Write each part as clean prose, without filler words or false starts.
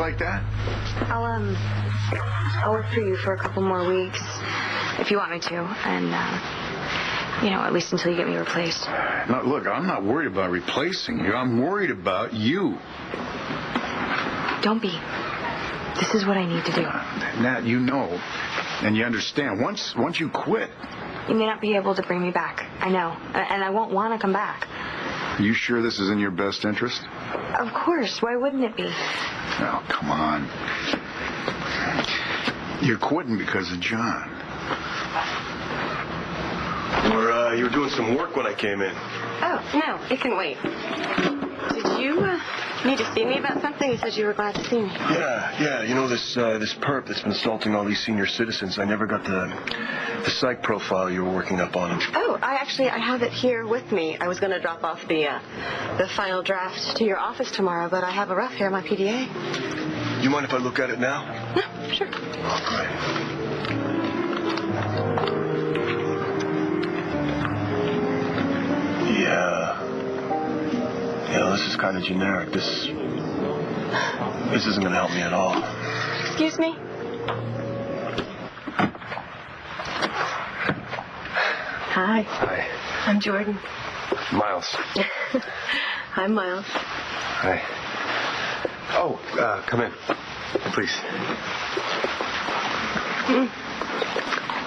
like that? I'll work for you for a couple more weeks, if you want me to, and, at least until you get me replaced. Now, look, I'm not worried about replacing you. I'm worried about you. Don't be. This is what I need to do. Nat, you know, and you understand. Once you quit... You may not be able to bring me back. I know. And I won't want to come back. You sure this is in your best interest? Of course. Why wouldn't it be? Oh, come on. You're quitting because of John. You were doing some work when I came in. Oh, no, it can wait. Did you need to see me about something? You said you were glad to see me. Yeah. You know, this perp that's been assaulting all these senior citizens, I never got the psych profile you were working up on him. Oh, I have it here with me. I was going to drop off the final draft to your office tomorrow, but I have a rough here, my PDA. You mind if I look at it now? No, sure. Oh, great. Yeah, this is kind of generic. This isn't going to help me at all. Excuse me? Hi. Hi. I'm Jordan. Miles. I'm Miles. Hi. Oh, come in, please.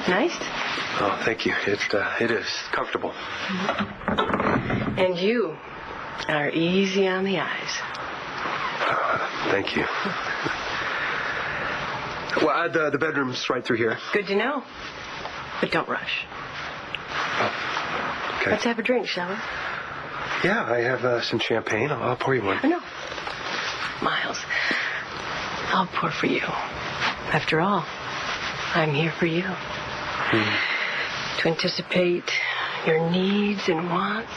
Nice. Oh, thank you. It is comfortable. And you are easy on the eyes. Thank you. Well, the bedroom's right through here. Good to know. But don't rush. Oh, okay. Let's have a drink, shall we? Yeah, I have some champagne. I'll pour you one. No. Miles, I'll pour for you. After all, I'm here for you. To anticipate your needs and wants.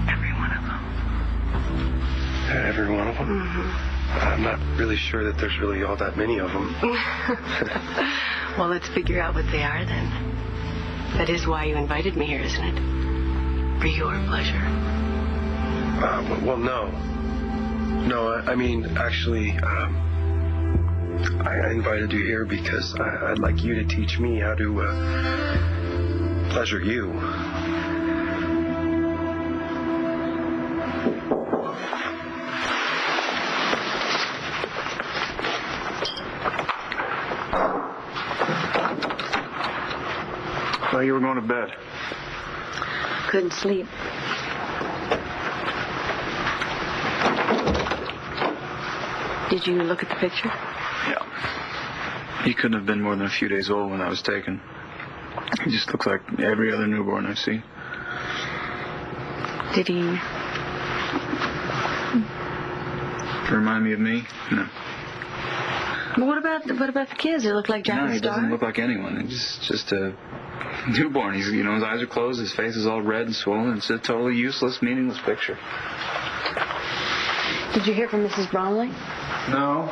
Every one of them. Every one of them? Mm-hmm. I'm not really sure that there's really all that many of them. Well, let's figure out what they are then. That is why you invited me here, isn't it? For your pleasure. Well, no. No, I mean, actually, I invited you here because I'd like you to teach me how to pleasure you. Well, you were going to bed. Couldn't sleep. Did you look at the picture? Yeah. He couldn't have been more than a few days old when that was taken. He just looks like every other newborn I've seen. Did he... Remind me of me? No. Well, what about the kids? They look like Jack No, and he Star? doesn't look like anyone. He's just a newborn. His eyes are closed, his face is all red and swollen. It's a totally useless, meaningless picture. Did you hear from Mrs. Bromley? No.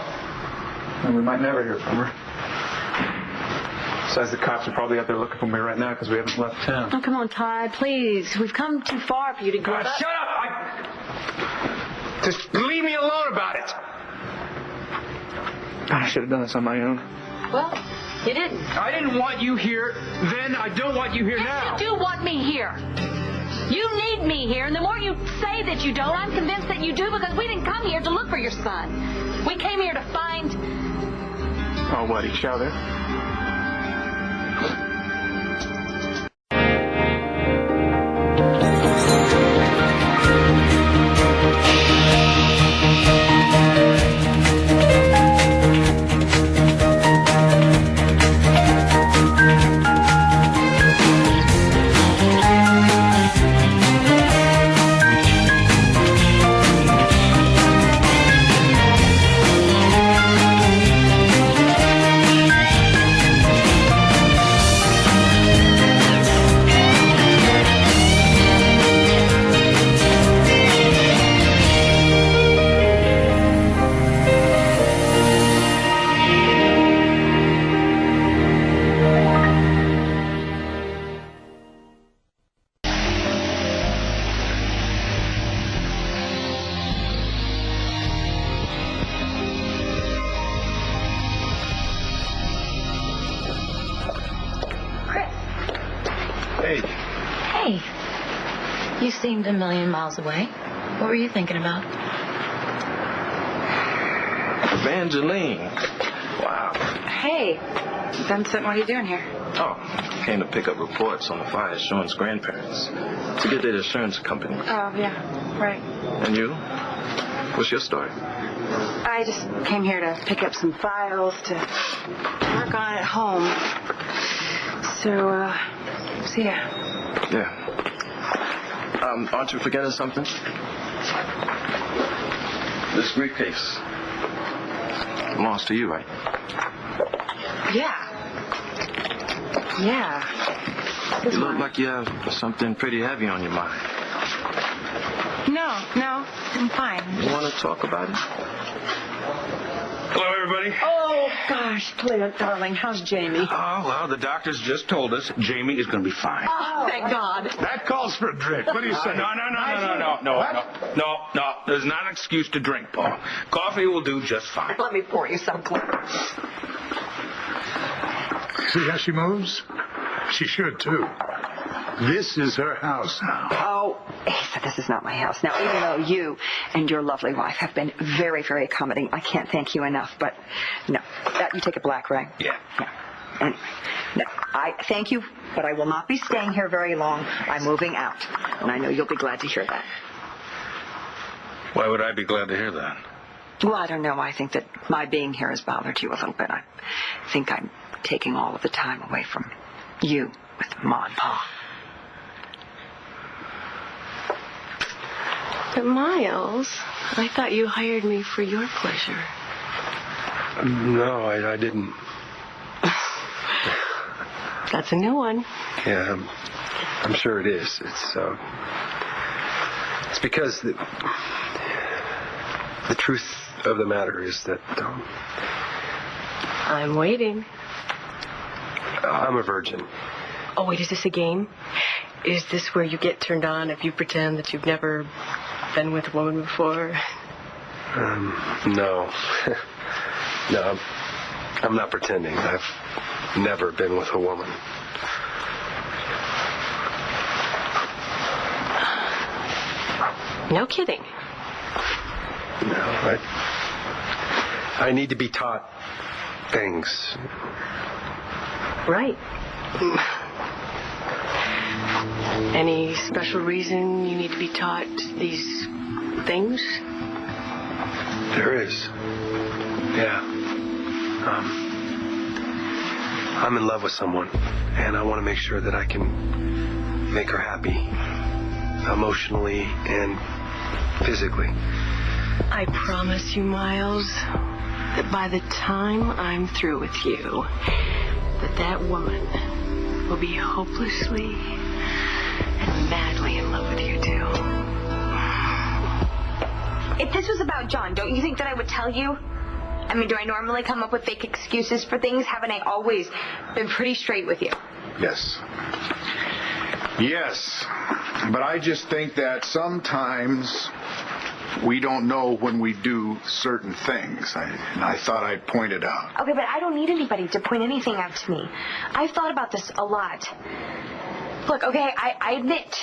And we might never hear from her. Besides, the cops are probably out there looking for me right now because we haven't left town. Oh, come on, Ty, please. We've come too far for you to give up. Shut up! Just leave me alone about it! God, I should have done this on my own. Well, you didn't. I didn't want you here then. I don't want you here now. Yes, you do want me here. You need me here, and the more you say that you don't, I'm convinced that you do, because we didn't come here to look for your son. We came here to find... Oh, what, each other? seemed a million miles away. What were you thinking about? Evangeline. Wow. Hey, Vincent, what are you doing here? Oh, came to pick up reports on the fire Sean's grandparents. To get their insurance company. Oh, yeah, right. And you? What's your story? I just came here to pick up some files to work on at home. So, see ya. Yeah. Aren't you forgetting something? This briefcase belongs to you, right? Yeah. Yeah. You look like you have something pretty heavy on your mind. No, I'm fine. You want to talk about it? Hello, everybody. Oh, gosh, Clint, darling, how's Jamie? Oh, well, the doctors just told us Jamie is going to be fine. Oh, thank God. That calls for a drink. What do you say? No. There's not an excuse to drink, Paul. Coffee will do just fine. Let me pour you some, Clint. See how she moves? She should, too. This is her house now. Oh, Asa, this is not my house. Now, even though you and your lovely wife have been very, very accommodating, I can't thank you enough, but no. You take it black, right? Yeah. Anyway, no, I thank you, but I will not be staying here very long. I'm moving out, and I know you'll be glad to hear that. Why would I be glad to hear that? Well, I don't know. I think that my being here has bothered you a little bit. I think I'm taking all of the time away from you with Ma and Pa. But Miles, I thought you hired me for your pleasure. No, I didn't. That's a new one. Yeah, I'm sure it is. It's because the truth of the matter is that I'm waiting. I'm a virgin. Oh, wait, is this a game? Is this where you get turned on if you pretend that you've never been with a woman before? No. No, I'm not pretending. I've never been with a woman. No kidding. No, I need to be taught things. Right. Any special reason you need to be taught these things? There is. Yeah. I'm in love with someone, and I want to make sure that I can make her happy, emotionally and physically. I promise you, Miles, that by the time I'm through with you, that woman will be hopelessly and madly in love with you, too. If this was about John, don't you think that I would tell you? I mean, do I normally come up with fake excuses for things? Haven't I always been pretty straight with you? Yes. Yes. But I just think that sometimes we don't know when we do certain things. And I thought I'd point it out. Okay, but I don't need anybody to point anything out to me. I've thought about this a lot. Look, okay, I admit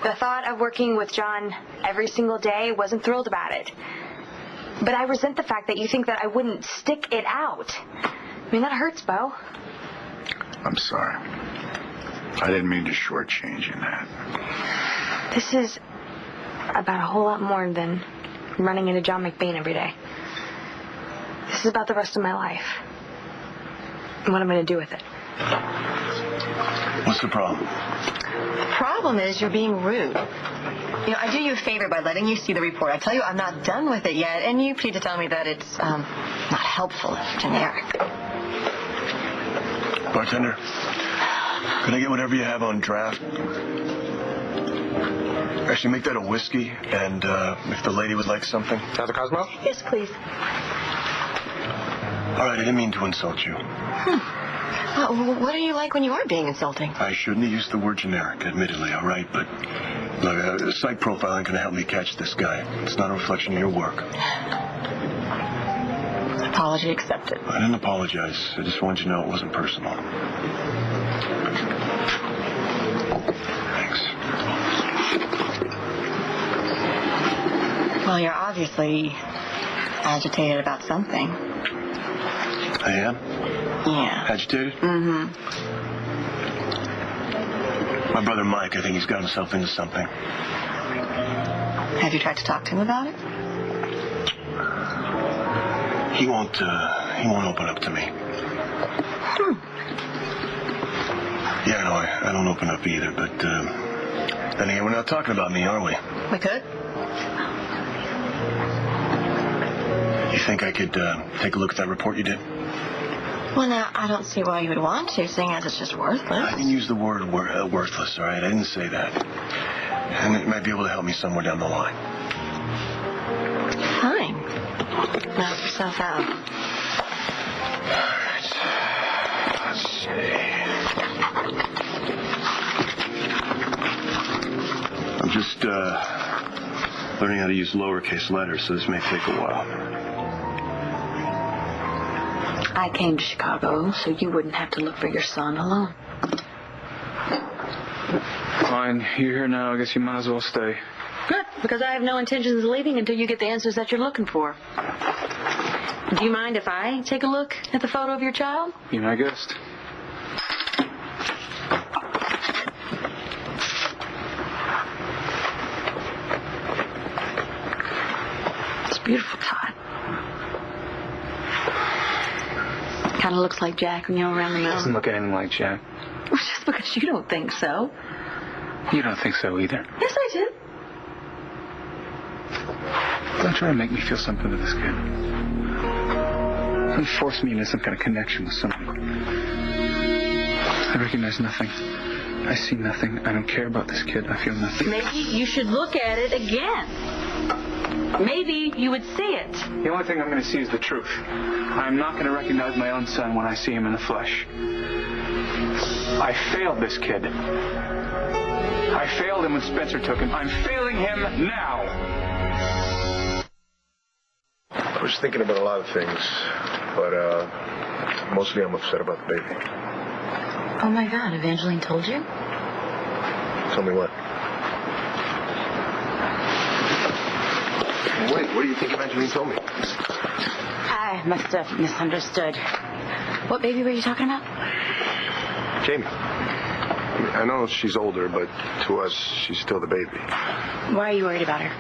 the thought of working with John every single day, wasn't thrilled about it. But I resent the fact that you think that I wouldn't stick it out. I mean, that hurts, Bo. I'm sorry. I didn't mean to shortchange you in that. This is about a whole lot more than running into John McBain every day. This is about the rest of my life. And what I'm going to do with it. What's the problem? The problem is you're being rude. You know, I do you a favor by letting you see the report. I tell you I'm not done with it yet, and you proceed to tell me that it's not helpful, generic. Bartender, can I get whatever you have on draft? Actually, make that a whiskey, and if the lady would like something. Dr. Cosmo? Yes, please. All right, I didn't mean to insult you. What are you like when you are being insulting? I shouldn't have used the word generic, admittedly, all right? But, look, psych profiling can help me catch this guy. It's not a reflection of your work. Apology accepted. I didn't apologize. I just wanted you to know it wasn't personal. Thanks. Well, you're obviously agitated about something. I am? Yeah. Agitated? Mm-hmm. My brother Mike, I think he's got himself into something. Have you tried to talk to him about it? He won't open up to me. Yeah, no, I don't open up either, but then again, we're not talking about me, are we? We could. You think I could take a look at that report you did? Well, now, I don't see why you would want to, seeing as it's just worthless. I didn't use the word worthless, all right? I didn't say that. And it might be able to help me somewhere down the line. Fine. Knock yourself out. All right. Let's see. I'm just learning how to use lowercase letters, so this may take a while. I came to Chicago so you wouldn't have to look for your son alone. Fine, you're here now. I guess you might as well stay. Good, because I have no intentions of leaving until you get the answers that you're looking for. Do you mind if I take a look at the photo of your child? Be my guest. It's beautiful, Todd. Kind of looks like Jack when you're around the Doesn't mountain. look anything like Jack. Just because you don't think so. You don't think so either. Yes, I do. Don't try to make me feel something to this kid. Don't force me into some kind of connection with someone. I recognize nothing. I see nothing. I don't care about this kid. I feel nothing. Maybe you should look at it again. Maybe you would see it. The only thing I'm going to see is the truth. I'm not going to recognize my own son when I see him in the flesh. I failed this kid. I failed him when Spencer took him. I'm failing him now. I was thinking about a lot of things, but mostly I'm upset about the baby. Oh my God, Evangeline told you? Tell me what? Wait, what do you think Evangeline told me? I must have misunderstood. What baby were you talking about? Jamie. I know she's older, but to us, she's still the baby. Why are you worried about her?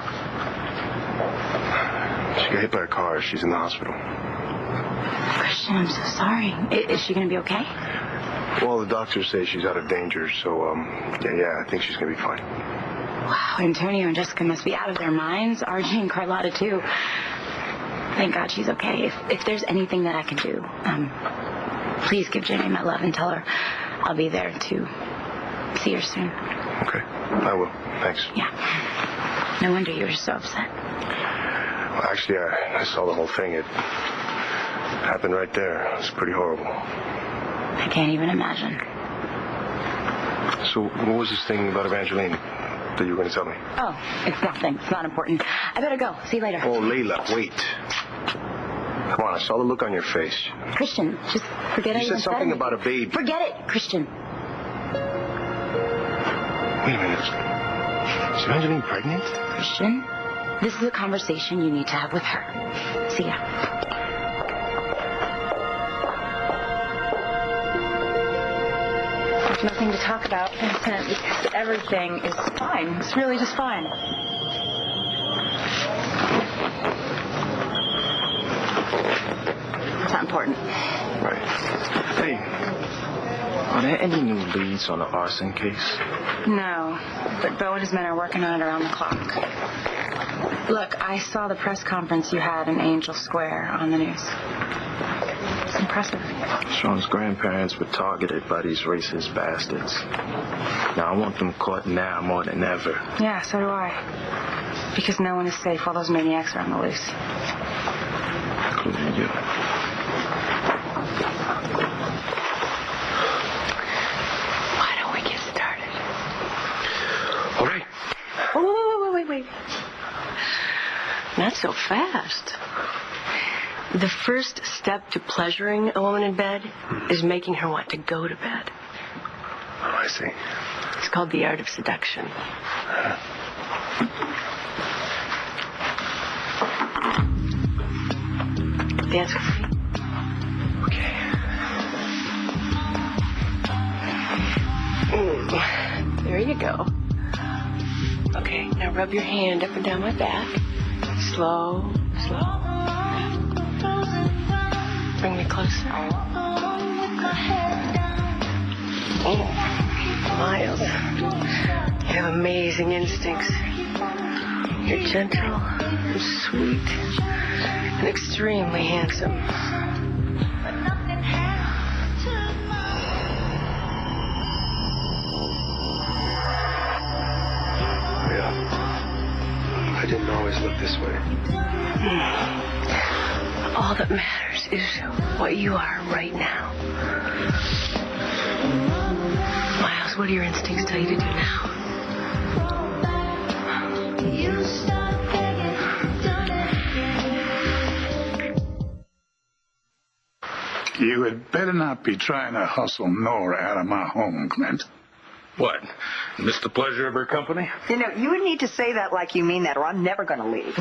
She got hit by a car. She's in the hospital. Christian, I'm so sorry. Is she going to be okay? Well, the doctors say she's out of danger, so, yeah, I think she's going to be fine. Wow, Antonio and Jessica must be out of their minds. RJ and Carlotta, too. Thank God she's okay. If there's anything that I can do, please give Jamie my love and tell her I'll be there to see her soon. Okay, I will. Thanks. Yeah. No wonder you were so upset. Well, actually, I saw the whole thing. It happened right there. It's pretty horrible. I can't even imagine. So, what was this thing about Evangeline that you were going to tell me? Oh, it's nothing. It's not important. I better go. See you later. Oh, Layla, wait. Come on, I saw the look on your face. Christian, just forget it. You said something about a baby. Forget it, Christian. Wait a minute. Is Evangeline pregnant? Christian, this is a conversation you need to have with her. See ya. There's nothing to talk about, Vincent, because everything is fine. It's really just fine. It's not important. Right. Hey, are there any new leads on the arson case? No, but Bo and his men are working on it around the clock. Look, I saw the press conference you had in Angel Square on the news. It's impressive. Sean's grandparents were targeted by these racist bastards. Now I want them caught now more than ever. Yeah, so do I. Because no one is safe while those maniacs are on the loose. Including you. Why don't we get started? All right. Oh, wait. Not so fast. The first step to pleasuring a woman in bed is making her want to go to bed. Oh, I see. It's called the art of seduction. Dance with me. Okay. There you go. Okay, now rub your hand up and down my back. Slow, slow. Bring me closer. Oh, Miles, you have amazing instincts. You're gentle and sweet and extremely handsome. I didn't always look this way. All that matters is what you are right now. Miles, what do your instincts tell you to do now? You had better not be trying to hustle Nora out of my home, Clint. What? Miss the pleasure of her company? You know, you would need to say that like you mean that, or I'm never going to leave.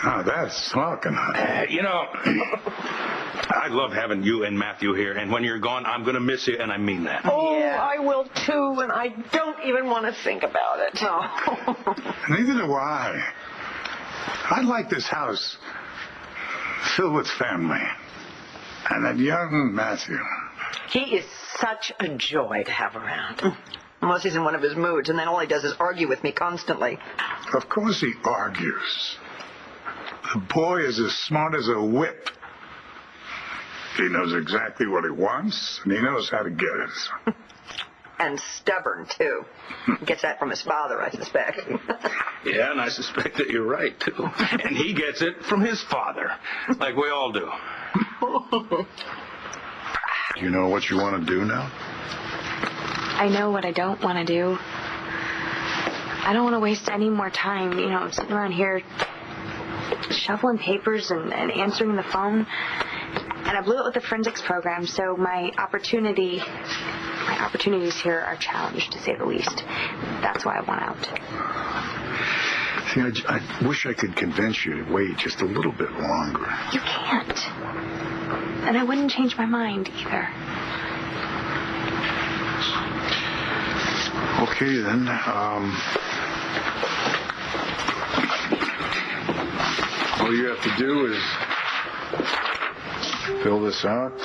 Now, that's talking, honey. You know, I love having you and Matthew here, and when you're gone, I'm going to miss you, and I mean that. Oh, yeah. I will too, and I don't even want to think about it. Neither do I. I like this house filled with family. And that young Matthew. He is such a joy to have around. Unless he's in one of his moods, and then all he does is argue with me constantly. Of course he argues. The boy is as smart as a whip. He knows exactly what he wants, and he knows how to get it. And stubborn, too. Gets that from his father, I suspect. Yeah, and I suspect that you're right, too. And he gets it from his father, like we all do. Do you know what you want to do now? I know what I don't want to do. I don't want to waste any more time, sitting around here shuffling papers and answering the phone. And I blew it with the forensics program, so my opportunities here are challenged, to say the least. That's why I want out. See, I wish I could convince you to wait just a little bit longer. You can't. And I wouldn't change my mind either. Okay, then. All you have to do is fill this out,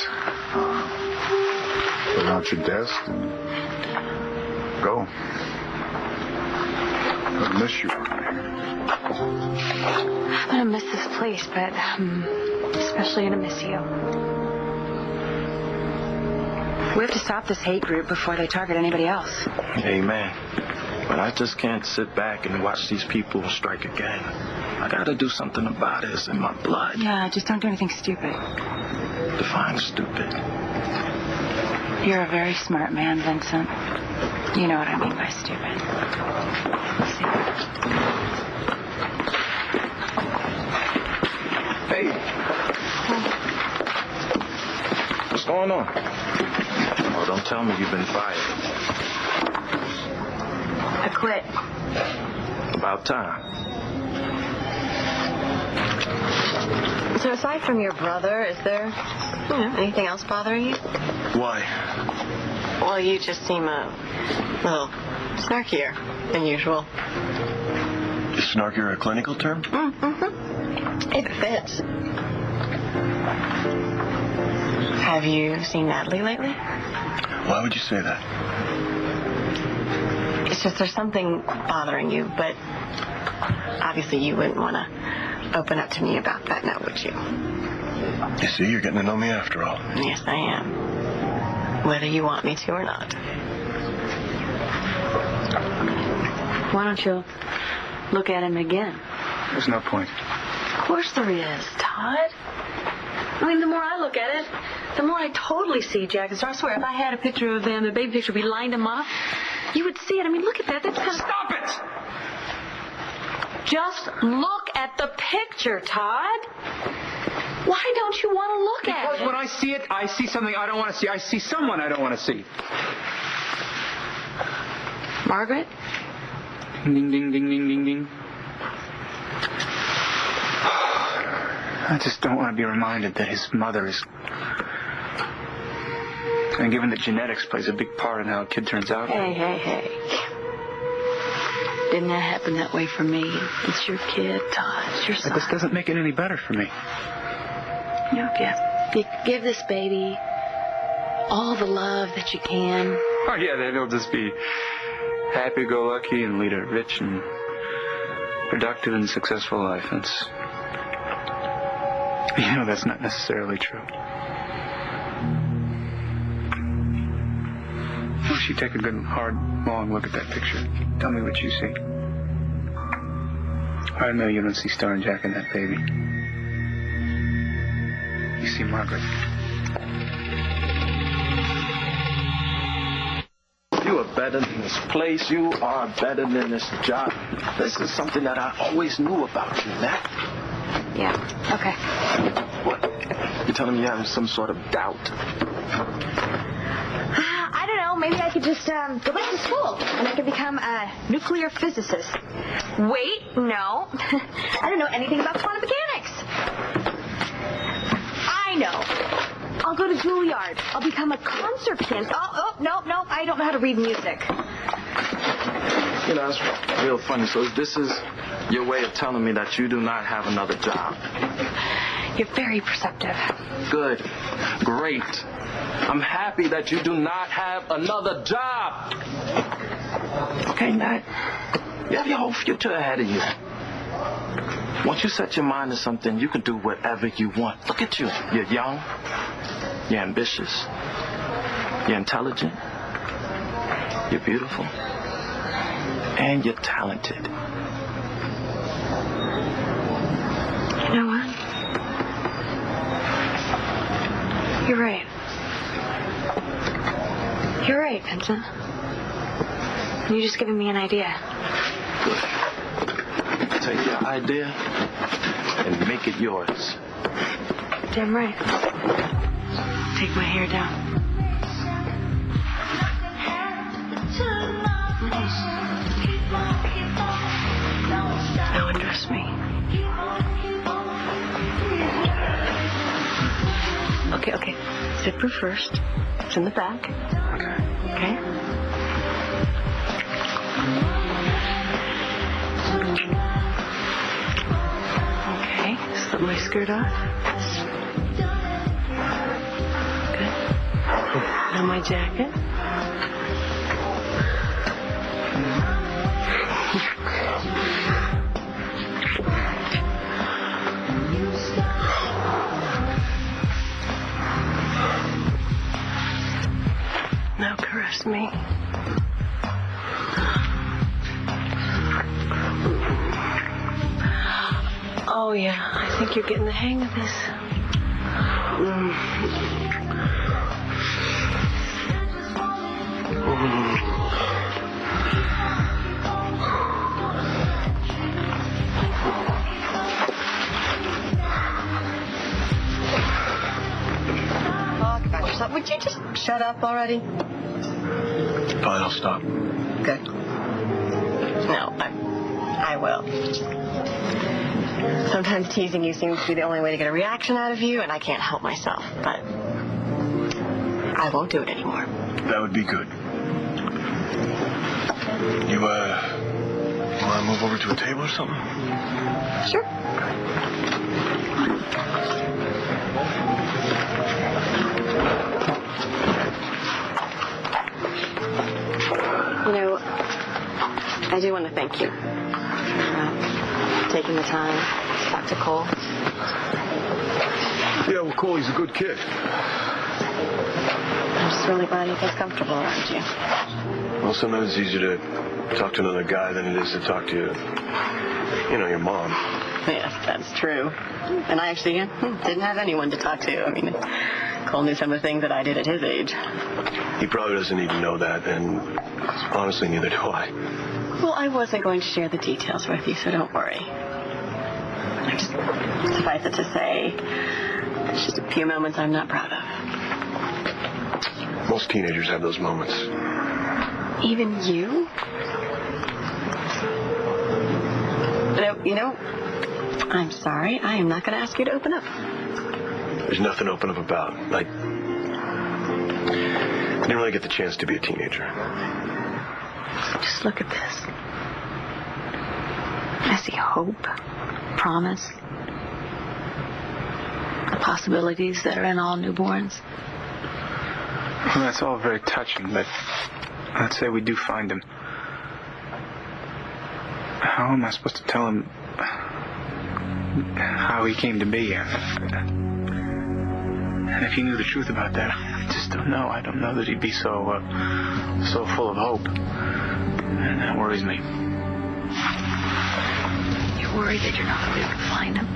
fill out your desk, and go. I miss you. I'm gonna miss this place, but I'm especially gonna miss you. We have to stop this hate group before they target anybody else. Amen. But I just can't sit back and watch these people strike again. I gotta do something about it. It's in my blood. Yeah, just don't do anything stupid. Define stupid. You're a very smart man, Vincent. You know what I mean by stupid. See? Hey. What's going on? Oh, don't tell me you've been fired. I quit. About time. So aside from your brother, is there, anything else bothering you? Why? Well, you just seem a little snarkier than usual. Is snarkier a clinical term? Mm-hmm. It fits. Have you seen Natalie lately? Why would you say that? It's just there's something bothering you, but obviously you wouldn't want to open up to me about that now, would you? You see, you're getting to know me after all. Yes, I am. Whether you want me to or not. Why don't you look at him again? There's no point. Of course there is, Todd. I mean, the more I look at it, the more I totally see Jack. So I swear, if I had a picture of them, a baby picture, we lined them up, you would see it. I mean, look at that. That's kind of... Stop it! Just look at the picture, Todd. Why don't you want to look at it? Because when I see it, I see something I don't want to see. I see someone I don't want to see. Margaret? Ding, ding, ding, ding, ding, ding. I just don't want to be reminded that his mother is... And given that genetics plays a big part in how a kid turns out... Hey. Didn't that happen that way for me? It's your kid, Todd. It's your son. But this doesn't make it any better for me. You give this baby all the love that you can. Oh, yeah, then he'll just be happy-go-lucky and lead a rich and productive and successful life. That's not necessarily true. Why don't you take a good, hard, long look at that picture? Tell me what you see. I know you don't see Star and Jack in that baby. You see Margaret. You are better than this place. You are better than this job. This is something that I always knew about you, Matt. Yeah, okay. What? You're telling me you're having some sort of doubt? I don't know. Maybe I could just go back to school and I could become a nuclear physicist. Wait, no. I don't know anything about quantum mechanics. I know. I'll go to Juilliard. I'll become a concert pianist. No. I don't know how to read music. That's real funny. So this is your way of telling me that you do not have another job? You're very perceptive. Good. Great. I'm happy that you do not have another job. Okay, Nat. You have your whole future ahead of you. Once you set your mind to something, you can do whatever you want. Look at you. You're young. You're ambitious. You're intelligent. You're beautiful. And you're talented. You know what? You're right. You're right, Vincent. You're just giving me an idea. Take your idea and make it yours. Damn right. Take my hair down. Now undress me. Okay. Zipper first. It's in the back. Okay? Okay, slip my skirt off. Good. Now my jacket. Now caress me. Oh, yeah. I think you're getting the hang of this. Talk about yourself. Would you just shut up already? Fine, I'll stop. Good. No, I will. Sometimes teasing you seems to be the only way to get a reaction out of you, and I can't help myself, but I won't do it anymore. That would be good. You want to move over to a table or something? Sure. I do want to thank you for taking the time to talk to Cole. Yeah, well, Cole, he's a good kid. I'm just really glad he feels comfortable around you. Well, sometimes it's easier to talk to another guy than it is to talk to, your mom. Yes, that's true. And I actually didn't have anyone to talk to. I mean, Cole knew some of the things that I did at his age. He probably doesn't need to know that, and honestly, neither do I. Well, I wasn't going to share the details with you, so don't worry. Just suffice it to say, it's just a few moments I'm not proud of. Most teenagers have those moments. Even you? I'm sorry. I am not going to ask you to open up. There's nothing to open up about. I didn't really get the chance to be a teenager. Just look at this. I see hope, promise, the possibilities that are in all newborns. Well, that's all very touching, but let's say we do find him. How am I supposed to tell him how he came to be? And if he knew the truth about that, I just don't know. I don't know that he'd be so full of hope. And that worries me. You're worried that you're not going to be able to find him?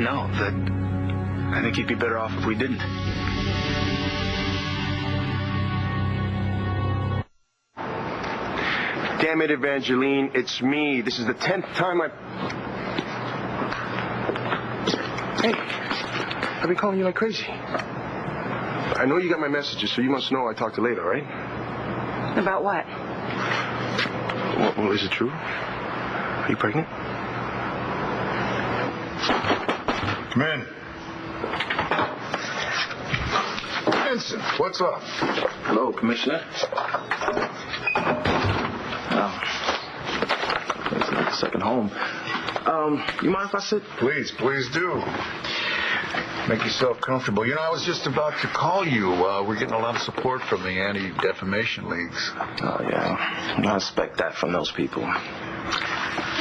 No, that I think he'd be better off if we didn't. Damn it, Evangeline, it's me. This is the 10th time Hey, I've been calling you like crazy. I know you got my messages, so you must know I talked to later, right? About what? Well, is it true? Are you pregnant? Come in. Vincent, what's up? Hello, Commissioner. It's like a second home. You mind if I sit? Please do. Make yourself comfortable. You know, I was just about to call you. We're getting a lot of support from the anti-defamation leagues. Oh, yeah. I expect that from those people.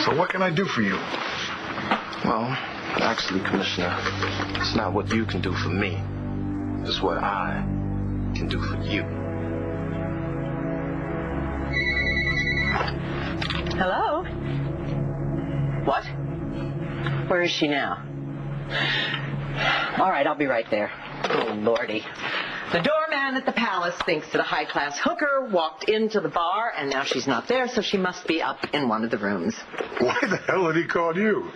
So what can I do for you? Well, actually, Commissioner, it's not what you can do for me. It's what I can do for you. Hello? What? Where is she now? All right, I'll be right there. Oh, Lordy. The doorman at the palace thinks that a high-class hooker walked into the bar, and now she's not there, so she must be up in one of the rooms. Why the hell did he call you?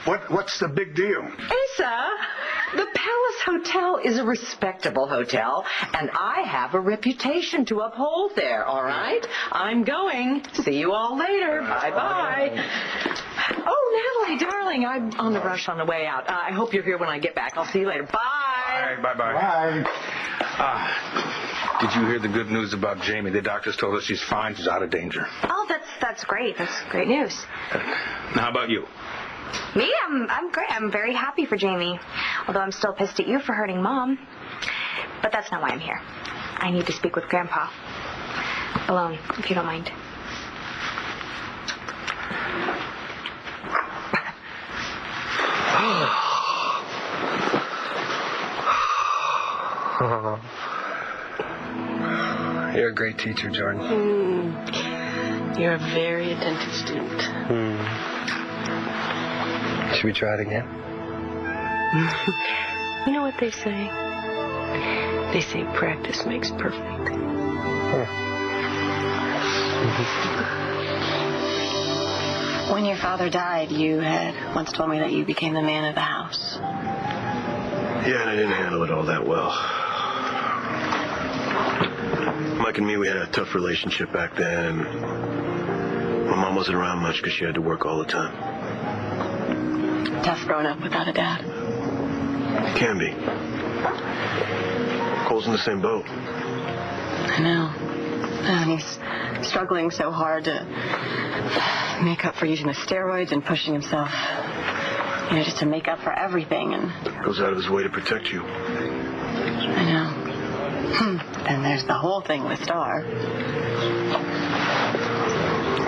What's the big deal? Asa, the Palace Hotel is a respectable hotel, and I have a reputation to uphold there, all right? I'm going. See you all later. Bye-bye. Oh, Natalie, darling, I'm on the rush on the way out. I hope you're here when I get back. I'll see you later. Bye. Bye. Did you hear the good news about Jamie? The doctors told us she's fine. She's out of danger. Oh, that's great. That's great news. Now, how about you? Me? I'm great. I'm very happy for Jamie. Although I'm still pissed at you for hurting Mom. But that's not why I'm here. I need to speak with Grandpa. Alone, if you don't mind. You're a great teacher, Jordan. You're a very attentive student. Should we try it again? You know what they say? They say practice makes perfect. When your father died, you had once told me that you became the man of the house. Yeah, and I didn't handle it all that well. Mike and me, we had a tough relationship back then. My mom wasn't around much because she had to work all the time. Tough growing up without a dad. Can be. Cole's in the same boat. I know. And he's struggling so hard to make up for using the steroids and pushing himself, just to make up for everything. And Goes out of his way to protect you. I know. And there's the whole thing with Star.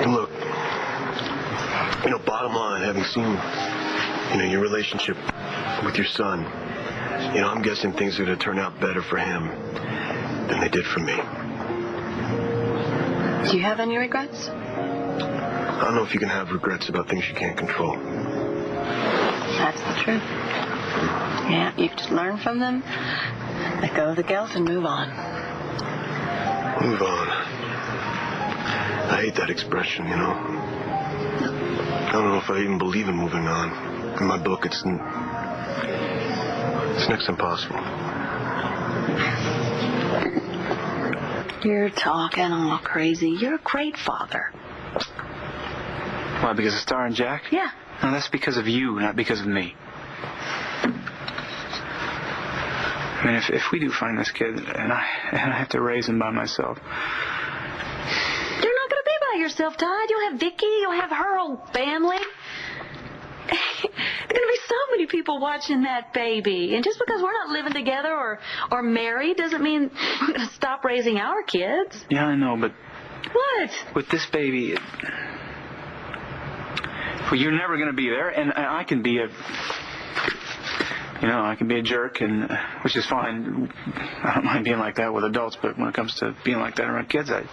And look, bottom line, having seen, your relationship with your son, I'm guessing things are going to turn out better for him than they did for me. Do you have any regrets? I don't know if you can have regrets about things you can't control. That's the truth. Yeah, you just learn from them, let go of the guilt, and move on. Move on. I hate that expression, I don't know if I even believe in moving on. In my book, it's next to impossible. You're talking all crazy. You're a great father. Why, because of Star and Jack? Yeah. No, that's because of you, not because of me. I mean, if we do find this kid and I have to raise him by myself. You're not going to be by yourself, Todd. You'll have Vicky. You'll have her whole family. There are going to be so many people watching that baby. And just because we're not living together or married doesn't mean we're going to stop raising our kids. Yeah, I know, but... What? With this baby... Well, you're never going to be there, and I can be a... I can be a jerk, and which is fine. I don't mind being like that with adults, but when it comes to being like that around kids, if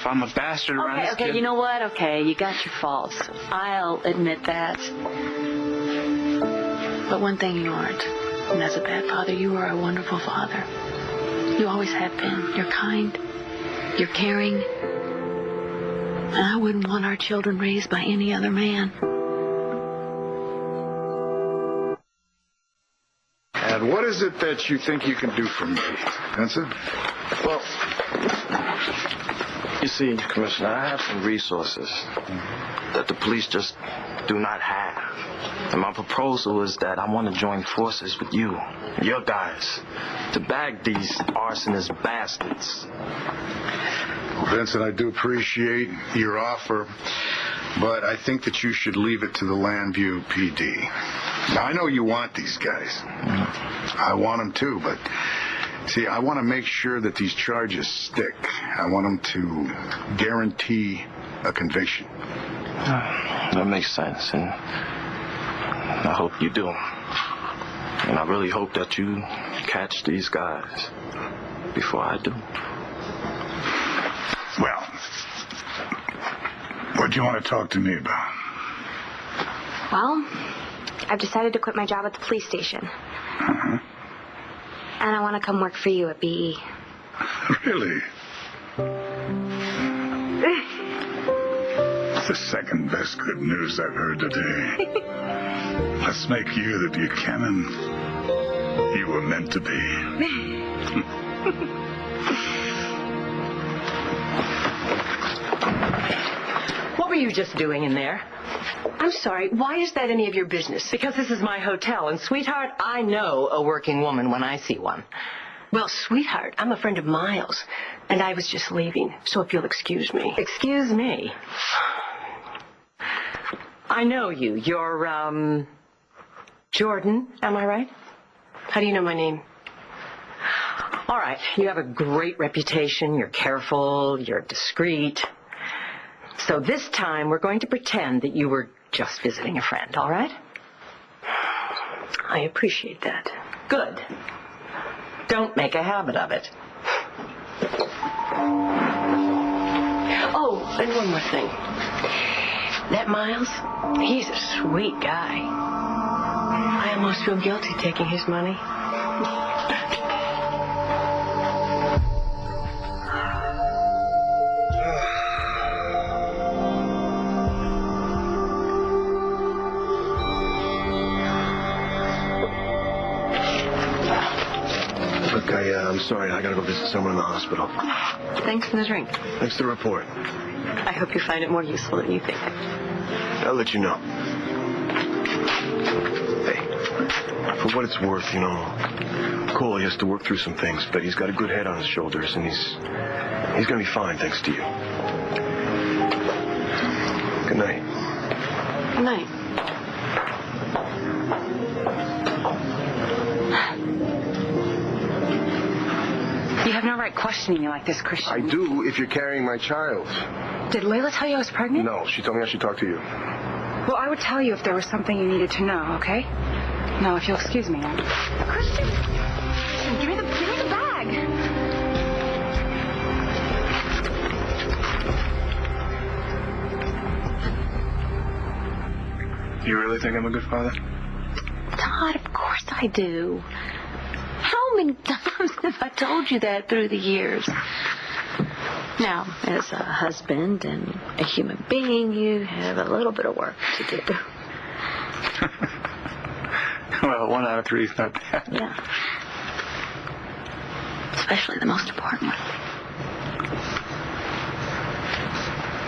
I'm a bastard around this kid... Okay, you know what? Okay, you got your faults. I'll admit that. But one thing you aren't, and as a bad father, you are a wonderful father. You always have been. You're kind. You're caring. And I wouldn't want our children raised by any other man. And what is it that you think you can do for me, Vincent? Well, you see, Commissioner, I have some resources that the police just do not have. And my proposal is that I want to join forces with you, your guys, to bag these arsonist bastards. Vincent, I do appreciate your offer, but I think that you should leave it to the Landview PD. Now, I know you want these guys. I want them too, but see, I want to make sure that these charges stick. I want them to guarantee a conviction. That makes sense, and I hope you do. And I really hope that you catch these guys before I do. Well, what do you want to talk to me about? Well, I've decided to quit my job at the police station. Uh-huh. And I want to come work for you at BE. Really? It's the second best good news I've heard today. Let's make you the Buchanan you were meant to be. What were you just doing in there? I'm sorry, why is that any of your business? Because this is my hotel, and sweetheart, I know a working woman when I see one. Well, sweetheart, I'm a friend of Miles, and I was just leaving, so if you'll excuse me. Excuse me? I know you. You're, Jordan, am I right? How do you know my name? All right, you have a great reputation. You're careful, you're discreet. So this time, we're going to pretend that you were just visiting a friend, all right? I appreciate that. Good. Don't make a habit of it. Oh, and one more thing. That Miles, he's a sweet guy. I almost feel guilty taking his money. Look, I'm sorry. I gotta go visit someone in the hospital. Thanks for the drink. Thanks for the report. I hope you find it more useful than you think. I'll let you know. Hey, for what it's worth, Cole has to work through some things, but he's got a good head on his shoulders, and he's gonna be fine thanks to you. Good night. Good night. You have no right questioning me like this, Christian. I do if you're carrying my child. Did Layla tell you I was pregnant? No, she told me I should talk to you. Well, I would tell you if there was something you needed to know, okay? Now, if you'll excuse me. Christian, give me the bag. You really think I'm a good father? Todd, of course I do. How many times have I told you that through the years? Now, as a husband and a human being, you have a little bit of work to do. Well, 1 out of 3 is not bad. Yeah. Especially the most important one.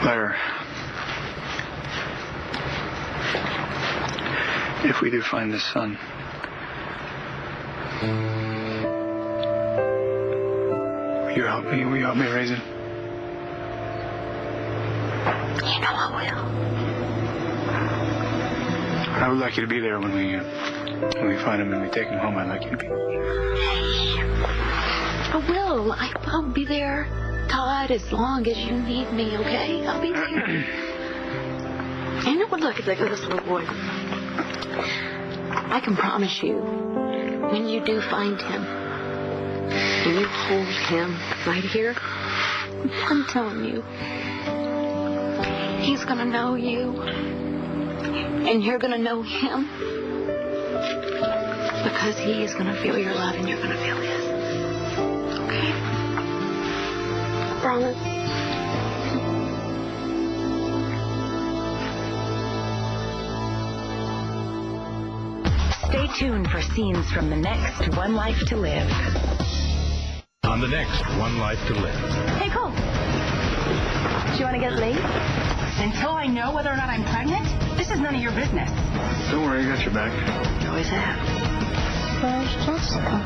Claire, If we do find this son, will you help me? Will you help me raise him? You know I will. I would like you to be there when we find him and we take him home. I'd like you to be there. I will. I'll be there, Todd, as long as you need me, okay? I'll be there. And it would look at this little boy. I can promise you, when you do find him, and you hold him right here, I'm telling you, he's gonna know you, and you're gonna know him, because he is gonna feel your love, and you're gonna feel his. Okay? Promise. Stay tuned for scenes from the next One Life to Live. On the next One Life to Live. Hey, Cole. Do you want to get late? Until I know whether or not I'm pregnant, this is none of your business. Don't worry, I got your back. You always have. Where's Jessica?